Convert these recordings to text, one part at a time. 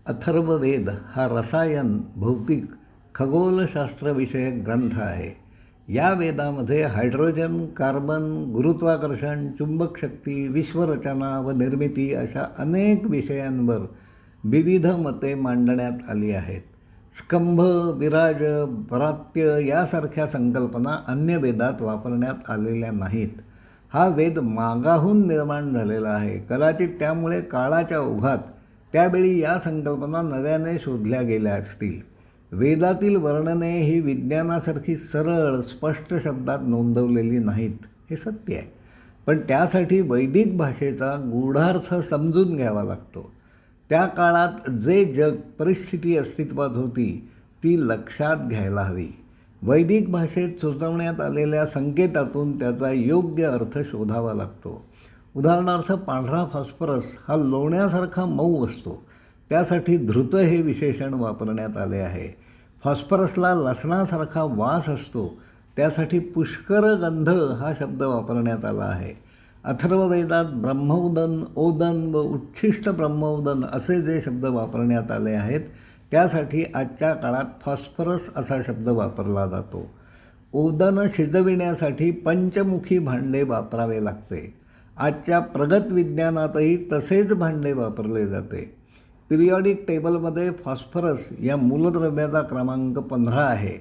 अथर्ववेद हा रसायन, भौतिक, खगोलशास्त्रविषयक ग्रंथ आहे. या वेदामध्ये हायड्रोजन, कार्बन, गुरुत्वाकर्षण, चुंबक शक्ती, विश्वरचना व निर्मिती अशा अनेक विषयांवर विविध मते मांडण्यात आली आहेत. स्कंभ, विराज, भ्रात्य यासारख्या संकल्पना अन्य वेदात वापरण्यात आलेल्या नाहीत. हा वेद मागाहून निर्माण झालेला आहे. कदाचित त्यामुळे काळाच्या ओघात त्यावेळी या संकल्पना नव्याने शोधल्या गेल्या असतील. वेदातील वर्णने ही विज्ञानासारखी सरळ, स्पष्ट शब्दात नोंदवलेली नाहीत, हे सत्य आहे. पण त्यासाठी वैदिक भाषेचा गूढार्थ समजून घ्यावा लागतो. त्या काळात जे जग, परिस्थिती अस्तित्वात होती ती लक्षात घ्यायला हवी. वैदिक भाषेत सुचवण्यात आलेल्या संकेतातून त्याचा योग्य अर्थ शोधावा लागतो. उदाहरणार्थ, पांढरा फॉस्फरस हा लोण्यासारखा मऊ असतो. त्यासाठी धृत हे विशेषण वापरण्यात आले आहे. फॉस्फरसला लसणासारखा वास असतो. त्यासाठी पुष्कर गंध हा शब्द वापरण्यात आला आहे. अथर्ववेदात ब्रह्मोदन, ओदन व उच्छिष्ट ब्रह्मोदन असे जे शब्द वापरण्यात आले आहेत त्यासाठी आजच्या काळात फॉस्फरस असा शब्द वापरला जातो. ओदन शिजविण्यासाठी पंचमुखी भांडे वापरावे लागते. आजच्या प्रगत विज्ञानातही तसेच भांडे वापरले जाते. पिरियॉडिक टेबलमध्ये फॉस्फरस या मूलद्रव्याचा क्रमांक 15 आहे.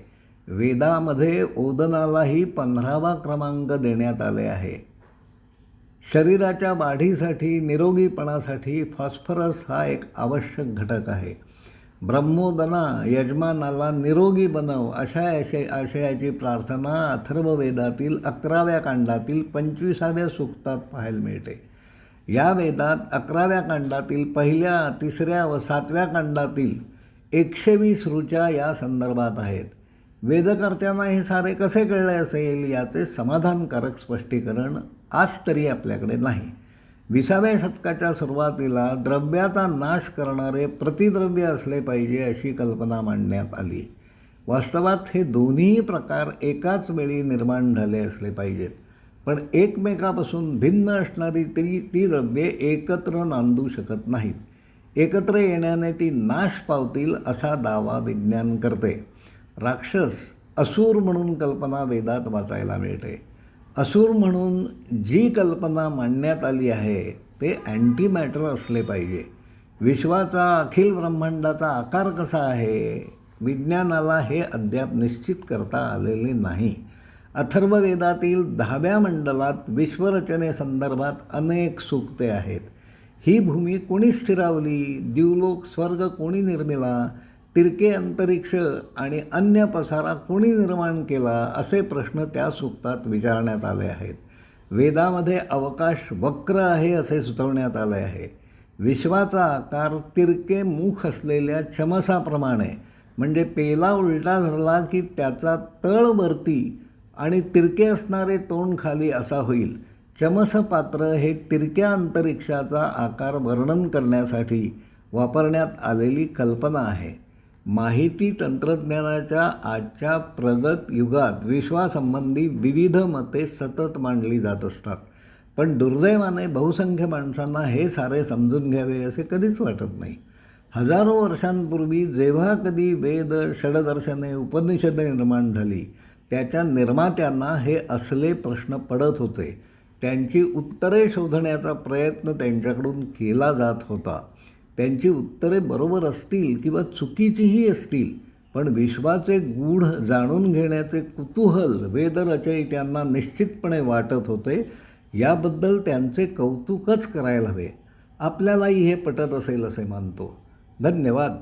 वेदामध्ये ओदनालाही 15वा क्रमांक देण्यात आले आहे. शरीराच्या वाढीसाठी, निरोगीपणासाठी फॉस्फरस हा एक आवश्यक घटक आहे. ब्रह्मोदना, यजमानाला निरोगी बनव अशा आशयाची प्रार्थना अथर्ववेदातील 11व्या कांडातील 25व्या सूक्तात पाहायला मिळते. या वेदात 11व्या कांडातील 1ल्या, 3ऱ्या व 7व्या कांडातील 120 ऋचा या संदर्भात आहेत. वेदकर्त्यांना हे सारे कसे कळले असेल याचे समाधानकारक स्पष्टीकरण आज तरी आपल्याकडे नाही. 20व्या शतकाच्या सुरुवातीला द्रव्याचा नाश करणारे प्रतिद्रव्य असले पाहिजे अशी कल्पना मांडण्यात आली. वास्तवात हे दोन्ही प्रकार एकाच वेळी निर्माण झाले असले पाहिजेत, पण एकमेकापासून भिन्न असणारी ती द्रव्ये एकत्र नांदू शकत नाहीत. एकत्र येण्याने ती नाश पावतील असा दावा विज्ञान करते. राक्षस, असुर म्हणून कल्पना वेदात वाचायला मिळते. असुर म्हणून जी कल्पना मांडण्यात आली आहे ते अँटीमॅटर असले पाहिजे. विश्वाचा, अखिल ब्रह्मांडाचा आकार कसा आहे विज्ञानाला हे अद्याप निश्चित करता आलेले नाही. अथर्ववेदातील 10व्या मंडलात विश्वरचनेसंदर्भात अनेक सूक्ते आहेत. ही भूमी कोणी स्थिरावली, द्युलोक स्वर्ग कोणी निर्मिला, तिरके अंतरिक्ष आणि अन्य पसारा कोणी निर्माण केला असे प्रश्न त्या सूक्तात विचारण्यात आले आहेत. वेदामध्ये अवकाश वक्र आहे असे सुचवण्यात आले आहे. विश्वाचा आकार तिरके मुख असलेल्या चमसाप्रमाणे, म्हणजे पेला उलटा धरला की त्याचा तळ वरती आणि तिरके असणारे तोंड खाली असा होईल. चमसपात्र हे तिरक्या अंतरिक्षाचा आकार वर्णन करण्यासाठी वापरण्यात आलेली कल्पना आहे. माहिती तंत्रज्ञानाच्या आजच्या प्रगत युगात विश्वासंबंधी विविध मते सतत मांडली जात असतात. पण दुर्दैवाने बहुसंख्य माणसांना हे सारे समजून घ्यावे असे कधीच वाटत नाही. हजारो वर्षांपूर्वी जेव्हा कधी वेद, षडदर्शने, उपनिषदे निर्माण झाली त्याच्या निर्मात्यांना हे असले प्रश्न पडत होते. त्यांची उत्तरे शोधण्याचा प्रयत्न त्यांच्याकडून केला जात होता. त्यांची उत्तरे बरोबर असतील किंवा चुकीचीही असतील, पण विश्वाचे गूढ जाणून घेण्याचे कुतूहल वेदरचयित्यांना निश्चितपणे वाटत होते. याबद्दल त्यांचे कौतुकच करायला हवे. आपल्यालाही हे पटत असेल असे मानतो. धन्यवाद.